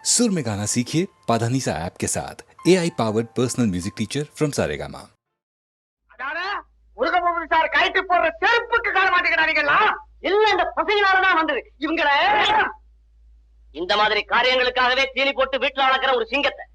सुर में गाना सीखिए पाधानीसा ऐप के साथ AI powered personal music teacher from Saregama. Sir கைட்டு போடுற செருப்புக்கு கால மாட்டேங்கிறாங்களா? இல்ல இந்த பசங்களாலதான் வந்தது இவங்கள. இந்த மாதிரி காரியங்களுக்காகவே தீனி போட்டு வீட்டுல வளர்க்கிற ஒரு சிங்கத்தை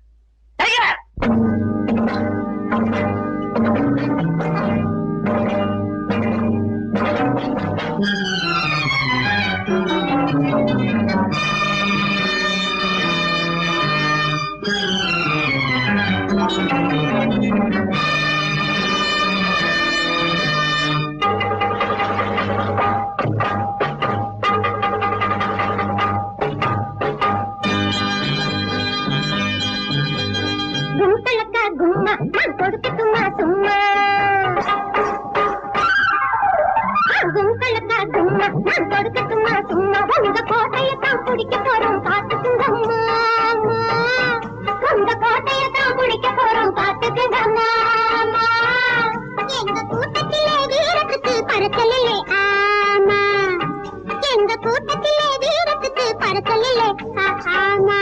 கோட்டையத்தான் பிடிக்க போறோம் பாத்துக்குங்கம்மா. அந்த கோட்டையத்தான் பிடிக்க போறோம் பாத்துக்குங்கம்மா. எங்க கூட்டத்திலே வீரத்துக்கு பறக்கலில்லை. ஆமா, எங்க கூட்டத்திலே வீரத்துக்கு பறக்கலில்லை. ஆமா,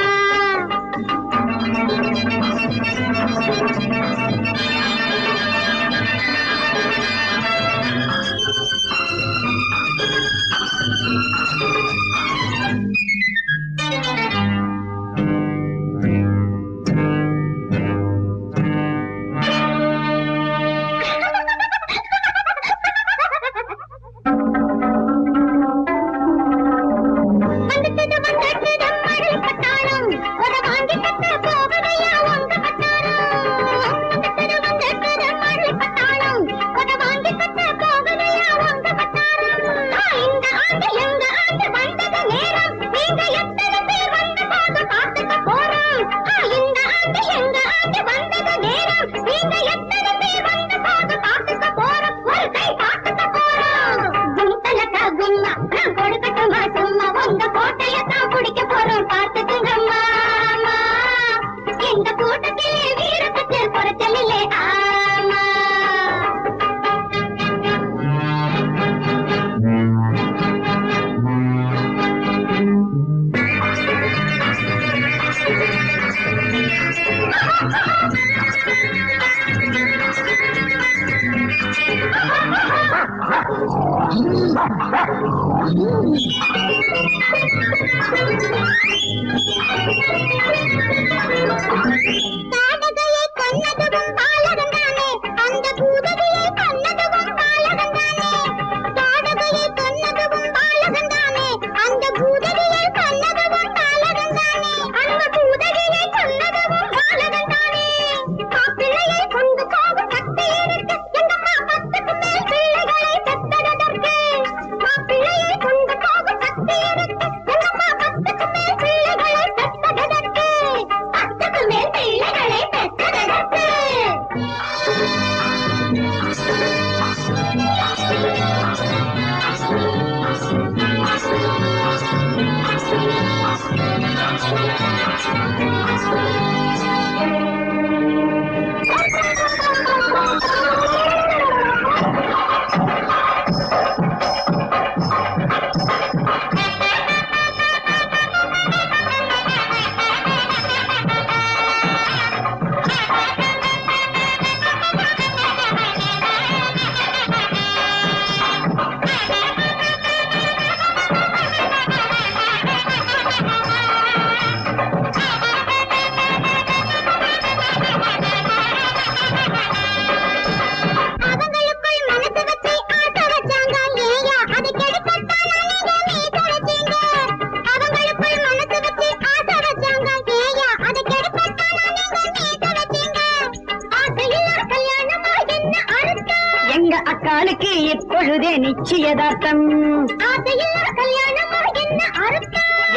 அக்காளுக்கு இப்பொழுதே நிச்சயதார்த்தம்.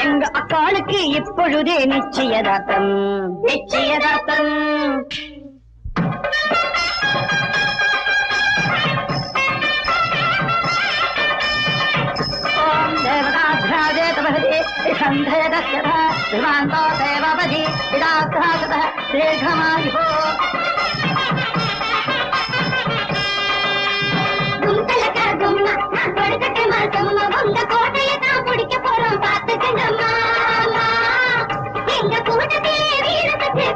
எங்க அக்காளுக்கு இப்பொழுதே நிச்சயதார்த்தம். நிச்சயதார்த்தம். ஓம் தேவதாத்ராஜே தபஹதே சந்தேதஸ்யதா விமாந்தோ தேவபதி விதாத்ராஜதः தீர்ഘமாயுः. கோட்டையை தான் பிடிக்க போறோம் பாத்துக்கங்க மாமா. எங்க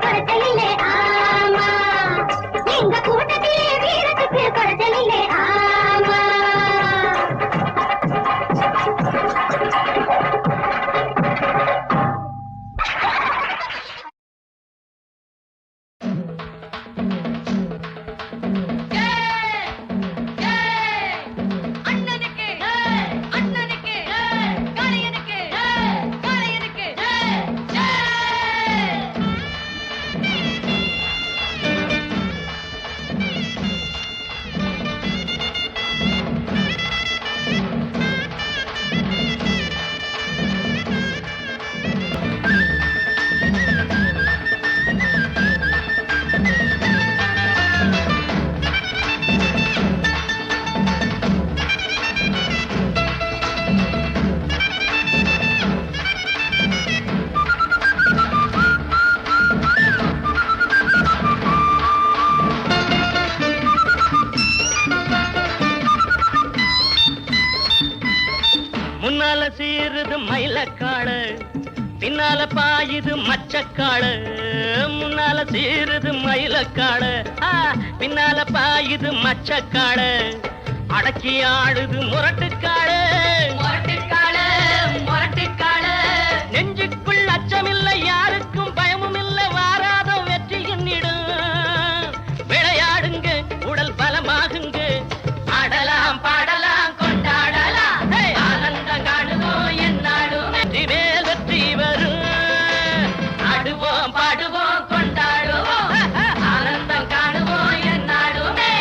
குறைச்சலில்லை ஆமா எங்க கூட்டத்திலே வீரத்துக்கு குறைச்சலில்லை ஆமா முன்னால சீருது மயிலக்காடு பின்னால பாயுது மச்சக்காடு முன்னால சீருது மயிலக்காடு பின்னால பாயுது மச்சக்காடு அடக்கி ஆடுது முரட்டுக்காடு முரட்டுக்காடு முரட்டுக்காடு நெஞ்சுக்குள் அச்சமில்லை யாருக்கும் பயமும் இல்லை வாராத வெற்றி என்னிடும் விளையாடுங்க உடல் பலமாகுங்க ஆடலாம் பாடலாம் கொண்டாடலாம் ஆனந்தம் காணுவோம் என்னாடும் வெற்றி மேல் வெற்றி வரும் ஆடுவோம் பாடுவோம் கொண்டாடுவோம் ஆனந்தம் காணுவோம் என்னாடுமே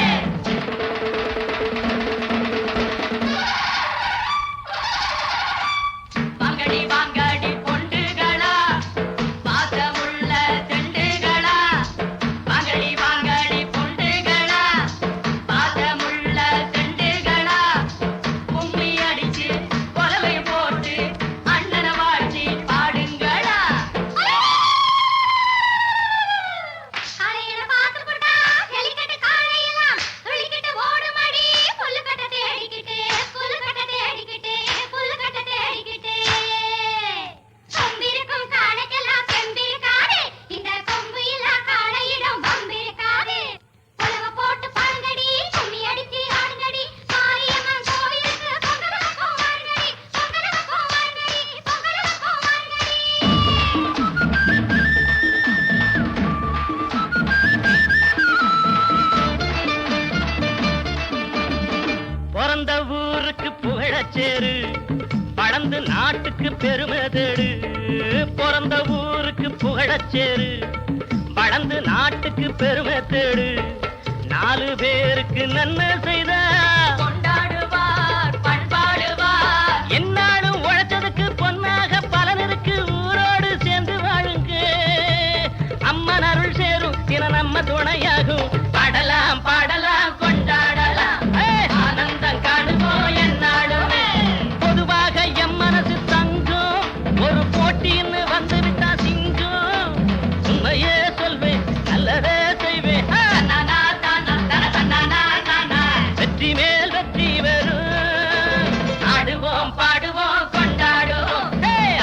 வாங்கடி வாங்கடி பொண்டுகளா பாசமுள்ள செண்டுகளா வாங்கடி வாங்கடி பொண்டுகளா பாசமுள்ள செண்டுகளா கும்மி அடிச்சு கொலவை போட்டு அண்ணனை வாழ்த்தி பாடுங்களா காளையன பார்த்து புட்டா ஜல்லிக்கட்டு காளையெல்லாம் துள்ளிக்கிட்டு ஓடுமடி புல்லுக்கட்ட தேடிக்கிட்டு கொம்பிருக்கும் காளைக்கெல்லாம் செம்பிருக்காது இந்த கொம்பு இல்லா காளையிடம் வம்பிருக்காது உலக போட்டு பாருங்கடி கும்மி அடிச்சு ஆடுங்கடி மாரியம்மன் கோவிலுக்கு பொங்கலுக்கும் வாருங்கடி பொங்கலுக்கும் வாருங்கடி பிறந்த ஊருக்கு புகழச்சேரு பழந்து நாட்டுக்கு பெருமை தேடு பிறந்த ஊருக்கு புகழச்சேரு வளர்ந்து நாட்டுக்கு பெருமை தேடு 4 பேருக்கு நன்மை செய்த கொண்டாடுவார் பண்பாடுவார் என்னாலும் உழைச்சதுக்கு பொன்னாக பலன் இருக்கு ஊரோடு சேர்ந்து வாழுங்க அம்மன் அருள் சேரும் தின நம்ம துணையாகும் பாடலாம் பாடலாம் கொண்டாடலாம் ஆனந்தம் காணுவோம் என்னாலுமே பொதுவாக எம் மனசு தங்கும் ஒரு போட்டின்னு வந்து விட்டா சிங்கும் உண்மையே சொல்வேன் நல்லதே செய்வேன் வெற்றி மேல் வெற்றி வரும் ஆடுவோம் பாடுவோம் கொண்டாடுவோம்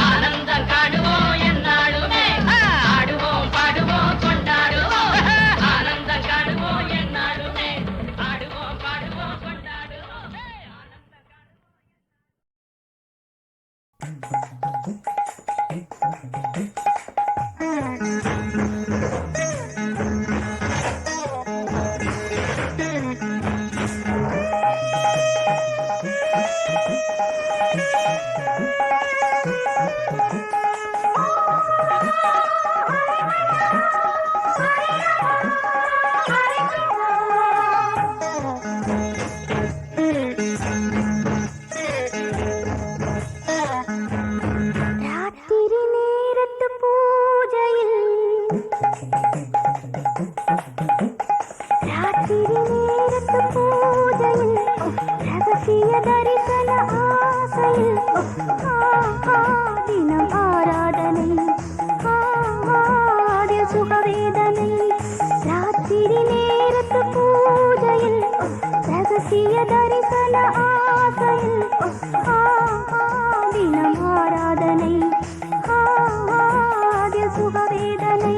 ஆனந்தம் காணுவோம் என்னாலுமே ஆடுவோம் பாடுவோம் கொண்டாடுவோம் ஆனந்தம் காணுவோம் என்னாலுமே ஆடுவோம் பாடுவோம் கொண்டாடுவோம் ராத்திரி நேரத்து பூஜையில் ரகசிய தரிசன ஆசையில் தினம் ஆராதனை ஆதிய சுகவேதனை ராத்திரி நேரத்து பூஜையில் ரகசிய தரிசன ஆசையில் தினம் ஆராதனை ஆதிய சுகவேதனை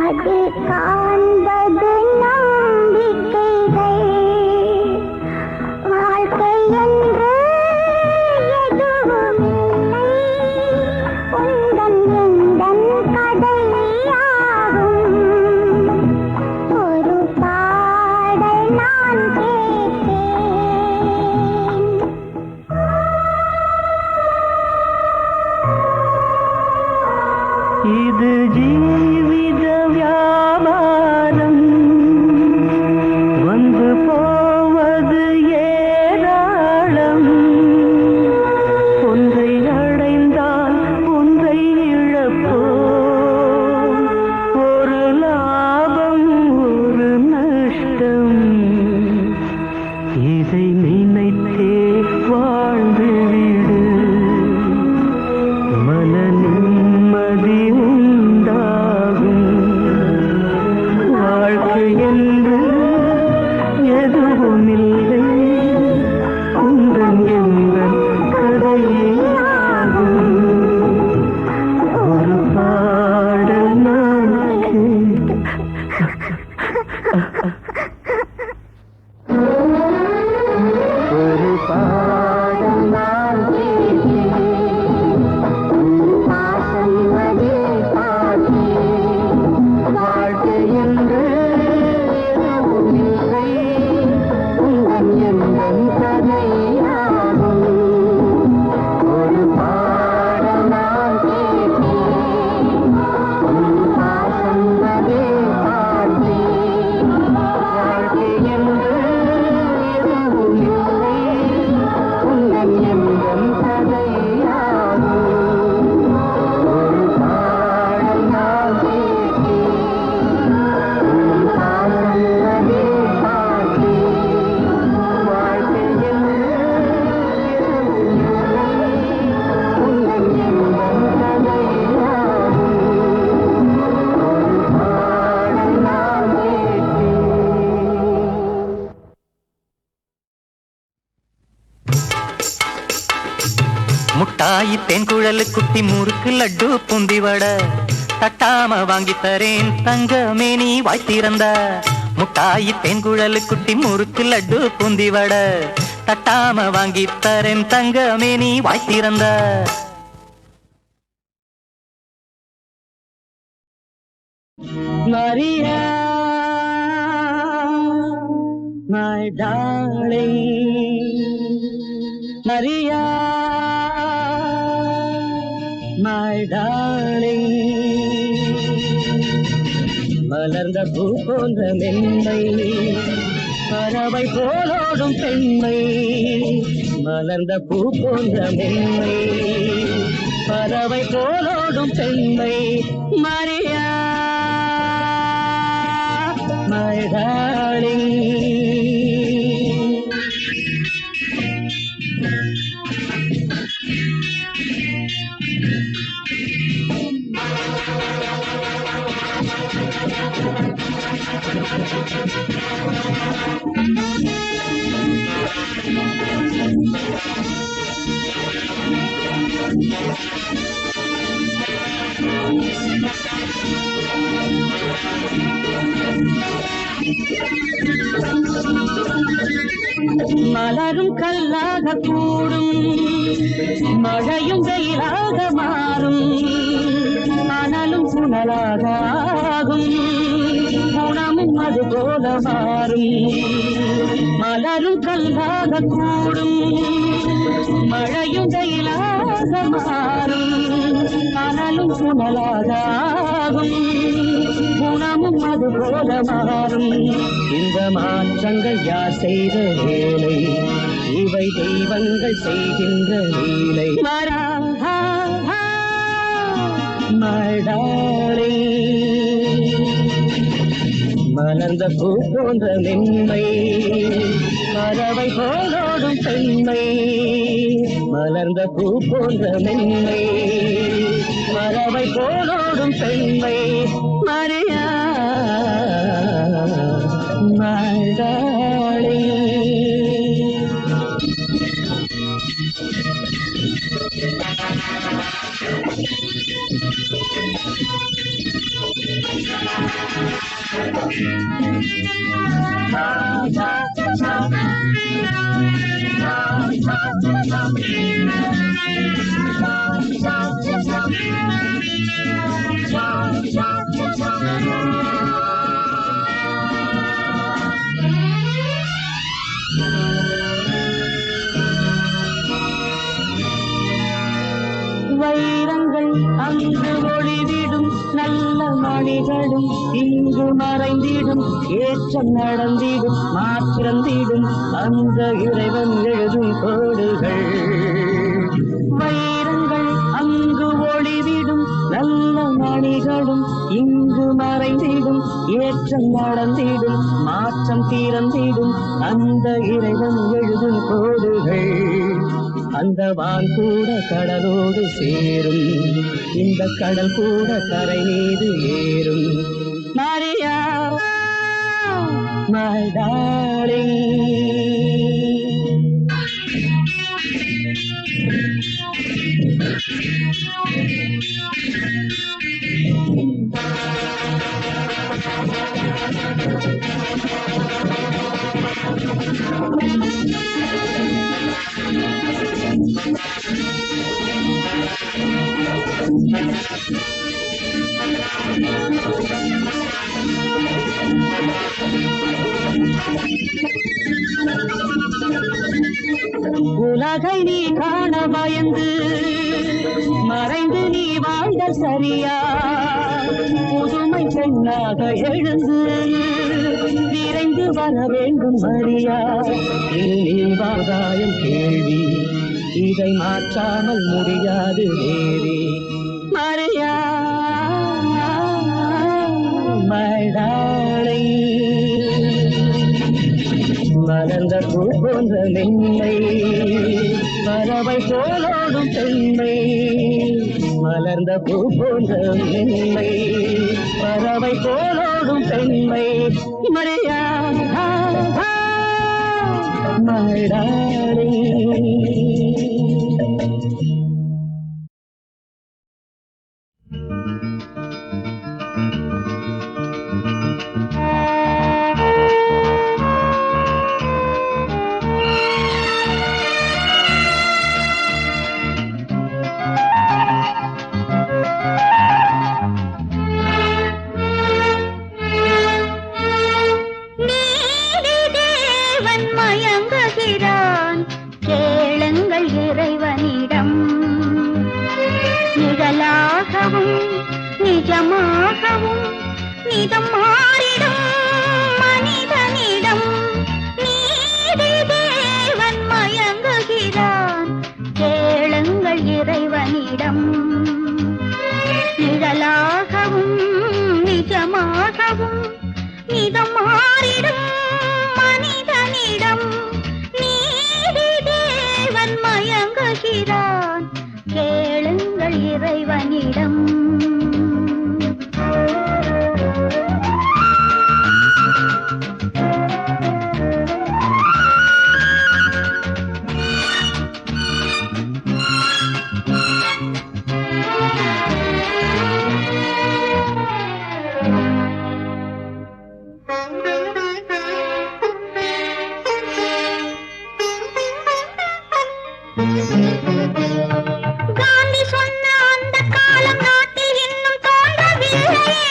அதில் காண்பது நம்பிக்கைகள். வாழ்க்கை என்று எதுவுமில்லை, உந்தன் எந்தன் கதையாகும். ஒரு பாடல் நான் கேட்டேன். இது ஜீவித வியாபாரம், வந்து போவது ஏராளம். ஒன்றை அடைந்தால் ஒன்றை இழப்போம், ஒரு லாபம் ஒரு நஷ்டம். இதை நினைத்தே வாழ்ந்து விடு, மன நிம்மதி உண்டாகும். வாழ்க்கை என்று எதுவுமில்லை, உந்தன் எங்கள் கதையாகும். ஒரு பாடல் நான் ஒரு பாடல் நான் வாழ்க்கை என்று எதுவுமில்லை, உந்தன் எந்தன் கதையாகும். ஒரு பாடல் நான் கேட்டேன், உன் பாசம் அதே பார்த்தேன். வாழ்க்கை என்று எதுவுமில்லை, உந்தன் எந்தன் கதையாகும். ஒரு பாடல் நான் கேட்டேன், உன் பாசம் அதே பார்த்தேன். வாழ்க்கை என்று எதுவுமில்லை, உந்தன் எந்தன் கதையாகும். ஒரு பாடல் நான் கேட்டேன். முட்டாயி தேன்குழலு குட்டி முறுக்கு லட்டு பூந்தி வடை தட்டாம வாங்கி தரேன் தங்கமே நீ வாய் திறந்த. முட்டாயி தேன்குழலு குட்டி முறுக்கு லட்டு பூந்தி வடை தட்டாம வாங்கி தரேன் தங்கமே நீ வாய் திறந்த. Maria, my darling, Maria, my darling. மலர்ந்த பூ போன்ற மென்மை, பறவை போலோடும் பெண்மை. மலர்ந்த பூ போன்ற மென்மை, பறவை போலோடும் பெண்மை. Maria my darling. மலரும் கல்லாக கூடும், மழையும் வெயிலாக மாறும், அனலும் புனலாக ஆகும், குணமும் அது போல மாறும். மலரும் கல்லாக கூடும், மழையும் வெயிலாக மாறும், அனலும் புனலாக ஆகும், குணமும் அது போல மாறும். இந்த மாற்றங்கள் யார் செய்த வேலை, இவை தெய்வங்கள் செய்கின்ற லீலை. மலர்ந்த பூ போன்ற மென்மை, பறவை போலோடும் பெண்மை. மலர்ந்த பூ போன்ற மென்மை, பறவை போலோடும் பெண்மை. Maria my darling. வைரங்கள் அங்கு ஒளிவிடும் நல்ல மணிகளும் இங்கு மறைந்திடும் ஏற்றம் நடந்திடும் மாற்றந்திடும் அந்த இறைவன் எழுதும் கோடுகள் வைரங்கள் அங்கு ஒளிவிடும் நல்ல மணிகளும் இங்கு மறைந்திடும் ஏற்றம் நடந்திடும் மாற்றம் தீரந்திடும் அந்த இறைவன் எழுதும் கோடுகள் அந்த வான் கூட கடலோடு சேரும் இந்த கடல் கூட கரை மீது ஏறும் மரியா my darling உலகை நீ காண பயந்து மறைந்து நீ வாழ்ந்த சரியா புதுமை பெண்ணாக எழுந்து விரைந்து வர வேண்டும் மரியா இது நீ வாதாயம் கேள்வி இதை மாற்றாமல் முடியாது வேறே மரியா my darling மலர்ந்த பூ போன்ற மென்மை பறவை போலோடும் பெண்மை மலர்ந்த பூ போன்ற மென்மை பறவை போலோடும் பெண்மை மரியா my darling நிஜமாகவும் நிதம் மாறிடும் மனிதனிடம் நீதி தேவன் மயங்குகிறான் கேளுங்கள் இறைவனிடம் நிழலாகவும் நிஜமாகவும் நிதம் மாறிடும் மனிதனிடம் நீதி தேவன் மயங்குகிறான் கேளுங்கள் இறைவனிடம் காந்தி சொன்ன அந்த காலம் நாட்டில் இன்னும் தோன்றவில்லையே.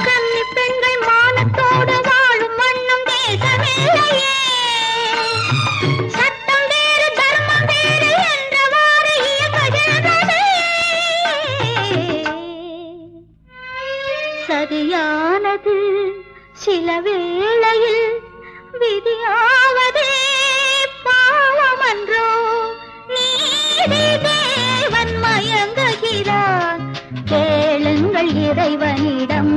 கன்னி பெண்கள் மானத்தோடு வாழும் வண்ணம் தேசமில்லையே. சட்டம் வேறு தர்மம் வேறு என்றவாறு இயங்குகின்றதே. சரியானது சில வேளையில் விதியாவதே பாவமன்றோ. நீதி தேவன் மயங்குகிறார் கேளுங்கள் இறைவனிடம்.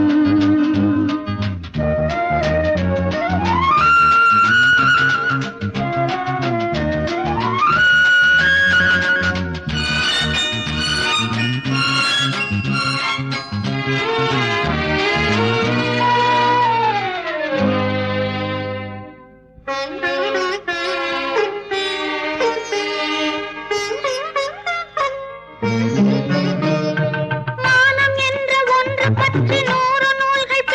மானம் என்ற ஒன்று பற்றி 100 நூல்கள்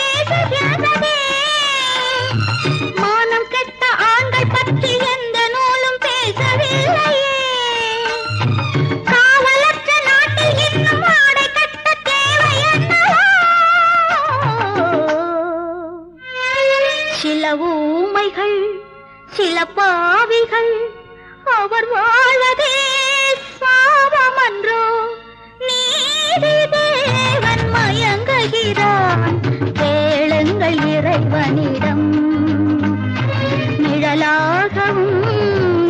மயங்குகிறான் கேளுங்கள் இறைவனிடம் நிழலாகவும்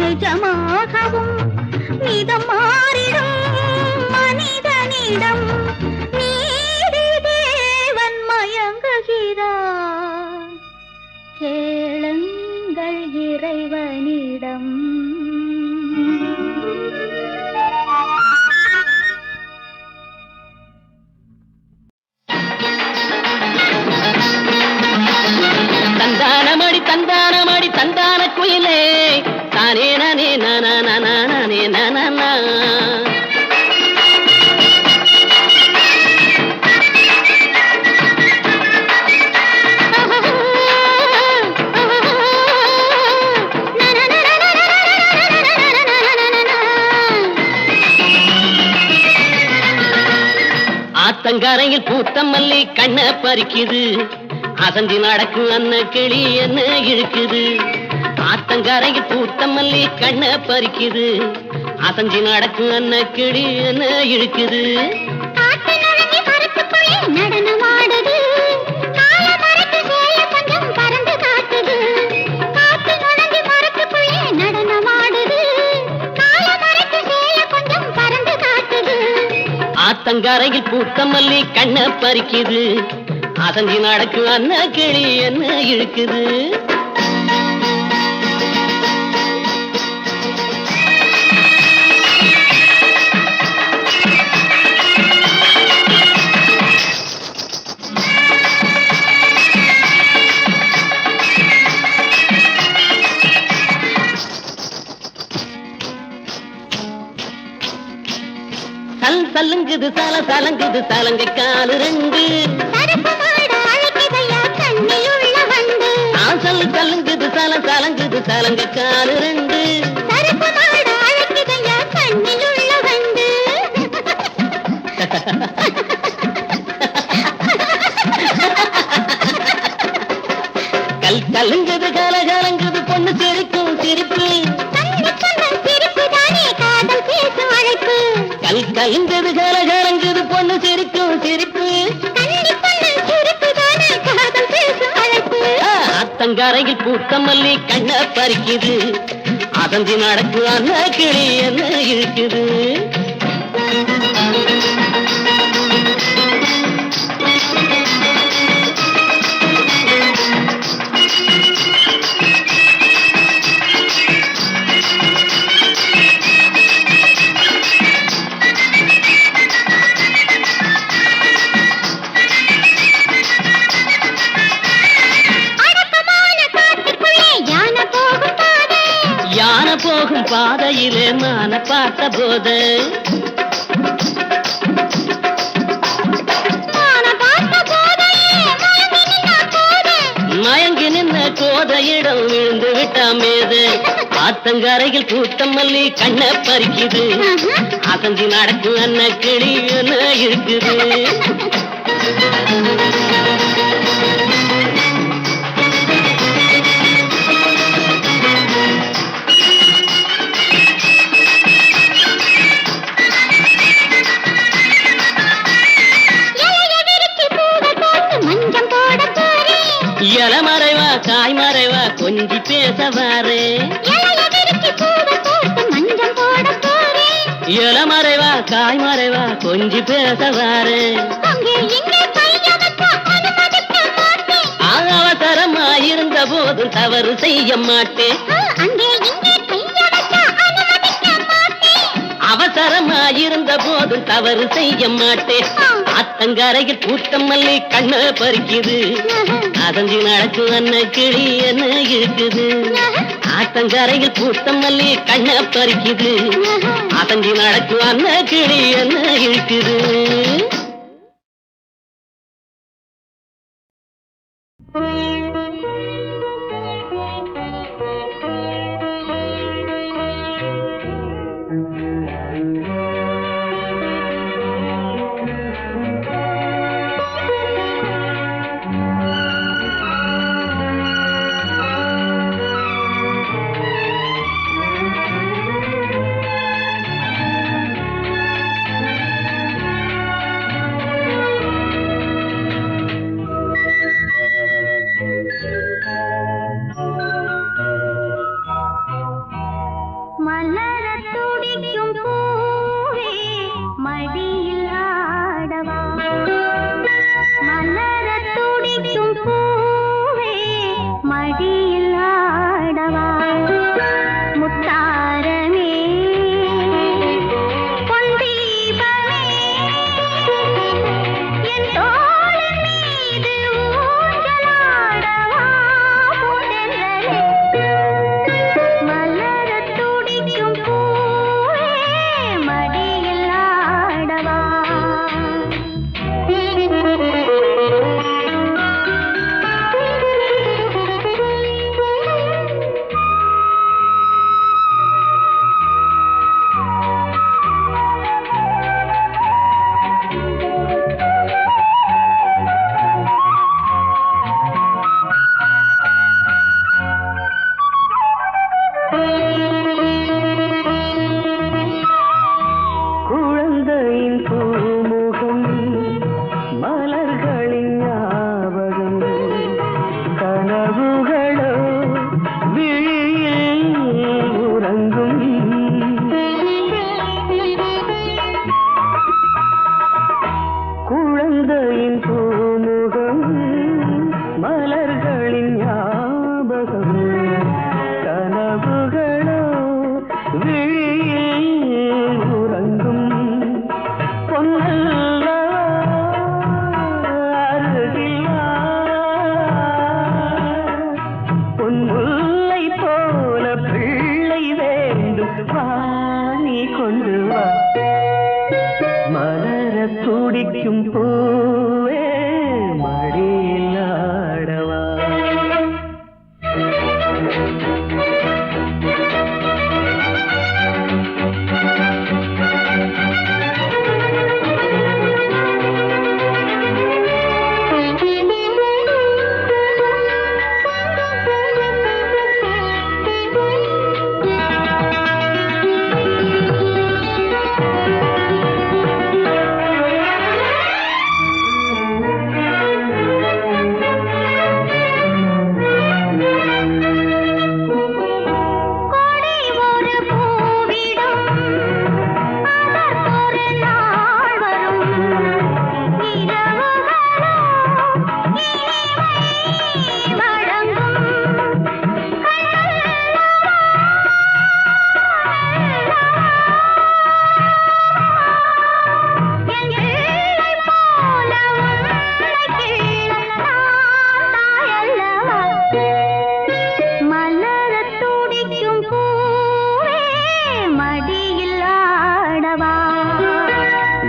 நிஜமாகவும் நிதம் மாறிடும் மனிதனிடம் நீதி தேவன் மயங்குகிறான் கேளுங்கள் இறைவனிடம் தந்தானமடி தந்தானமடி தந்தான குயிலே தானே நானே நானே நானா ஆத்தங்கரையில் பூத்த மல்லி கண்ண பறிக்குது அசந்தி நடக்கும் அன்ன கிளி என்ன இழுக்குது ஆத்தங்கரையில் பூத்த மல்லி கண்ண பறிக்குது அசந்தி நடக்கும் அன்ன கிளி என்ன இழுக்குது நடனமாடுது காலமரத்து சேய கொஞ்சம் பறந்து காட்டுது காத்து நுழைஞ்சு மரத்துக்குள்ளே நடனமாடுது காலமரத்து சேய கொஞ்சம் பறந்து காட்டுது ஆத்தங்கரையில் பூத்த மல்லி கண்ண பறிக்குது அசந்தி நடக்கும் அன்ன கிளி என்ன இழுக்குது சலங்குது சல சலங்குது சலங்கை காலு ரெண்டு சல் சலங்குது சல சலங்குது சலங்கை காலு ரெண்டு கல் கலங்குது கல கலங்குது பொண்ணு சிரிக்கும் சிரிப்பு கல் கலங்குது கல கலங்குது பொண்ணு சிரிக்கும் சிரிப்பு ஆத்தங்கரையில் பூத்த மல்லி கண்ண பறிக்குது அதந்தி நடக்கு அன்ன கிளி என்ன இழுக்குது போகும் பாதையிலே மான பார்த்த போது மயங்கி நின்ன கோதையிடம் விழுந்து விட்டாமேது ஆத்தங்கரையில் பூத்த மல்லி கண்ண பறிக்குது அசந்தி நடக்கும் அன்ன கிளி என்ன இருக்குது இளமறைவா காய் மறைவா கொஞ்சி பேசவாரு இளமறைவா காய் மறைவா கொஞ்சி பேசவாரு அவசரமாயிருந்த போதும் தவறு செய்ய மாட்டேன் அவசரமாயிருந்த போதும் தவறு செய்ய மாட்டேன் ஆத்தங்கரையில் பூத்த மல்லி கண்ண பறிக்குது அதந்தி நடக்கும் அன்ன கிளி என்ன இழுக்குது ஆத்தங்கரையில் பூத்த மல்லி கண்ண பறிக்குது அதந்தி நடக்கும் அன்ன கிளி என்ன இழுக்குது துடிக்கும் பூவே மடியில் ஆடவா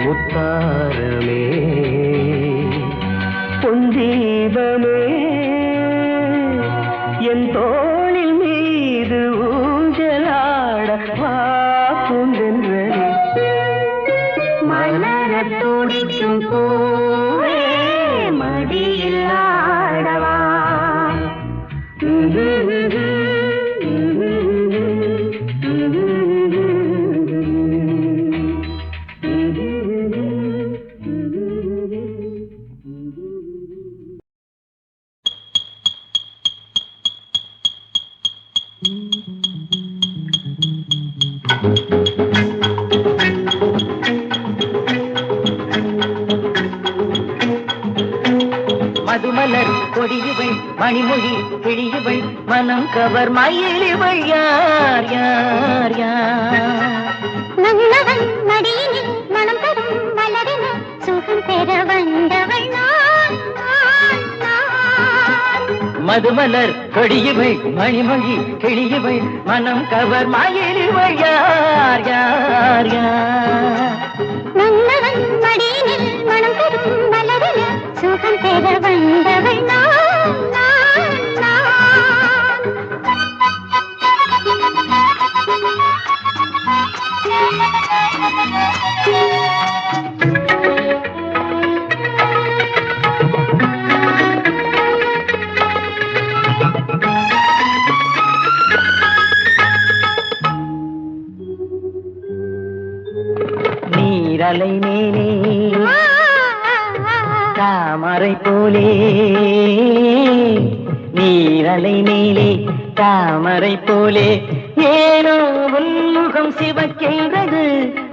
முத்தாரமே பொந்தீபமே என் தோளில் மீது ஊஞ்சலாட வாப்புந்தென்றே மலரத் துடிக்கும் பூவே மடியில் ஆடவா மதுமலர் கொடியுவள் மணிமொழி கிழியுவள் மனம் கவர் மயிலிவள் யார் யார் யார் நல்லவன் மடியினில் மனம் தரும் மலரின சுகம் பெற வந்தவள் நான் நான் நான் மதுமலர் கொடியுவள் மணிமொழி கிழியுவள் மனம் கவர் மயிலிவள் யார் யார் யார் நல்லவன் மடியினில் மனம் தரும் மலரின சுகம் பெற வந்தவள் நான் நான் நீரலை மேலே தாமரை போலே நீரலை மேலே தாமரை போலே ஏனோ உன்முகம் சிவக்கின்றது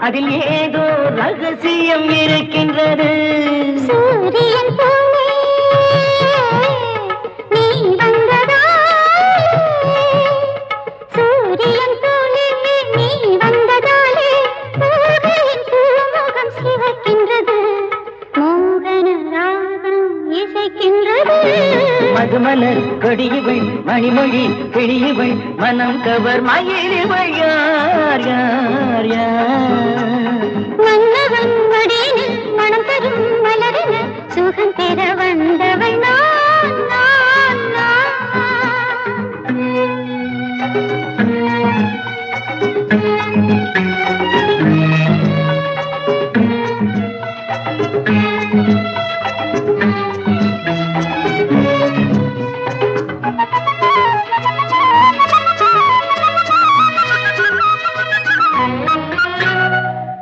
அதில் ஏதோ ரகசியம் இருக்கின்றது சூரியன் போலே நீ வந்ததாலே சூரியன் போலே நீ வந்ததாலே பூவின் பூமுகம் சிவக்கின்றது மோகன ராகம் இசைக்கின்றது மதுமலர் கொடியுவள் மணிமொழி கிழியுவள் மனம் கவர் மயிலிவள் யார் யார் யார் மன்னவன் மடியினில் மனம் தரும் மலரின சுகம் பெற வந்தவள் நான் நான்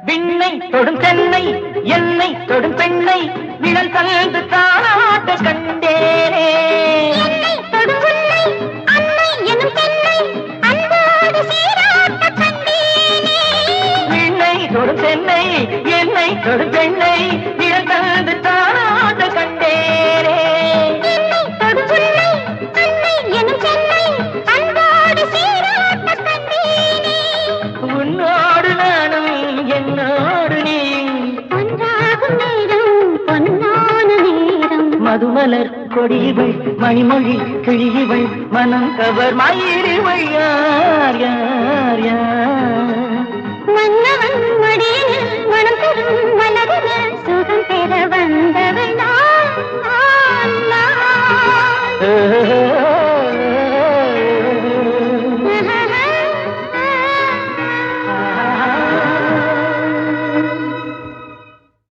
விண்ணை தொடும் தென்னை என்னை தொடும் பெண்ணை விழல் கலந்து தாராட்ட கண்டேனே என்னை தொடும் உன்னை அன்னை எனும் பெண்ணை அன்போடு சீராட்ட கண்டேனே விண்ணை தொடும் தென்னை என்னை தொடும் பெண்ணை விழல் கலந்து தாராட்ட கண்டேனே என்னை தொடும் உன்னை அன்னை எனும் பெண்ணை அன்போடு சீராட்ட கண்டேனே உன்னோடு நானும் என்னோடு நீ ஒன்றாகும் நேரம் பொன்னான நேரம் மதுமலர் கொடியுவள் மணிமொழி கிழியுவள் மனம் கவர் மயிலிவள் யார் யார் யார் மன்னவன் மடியினில் மனம் தரும்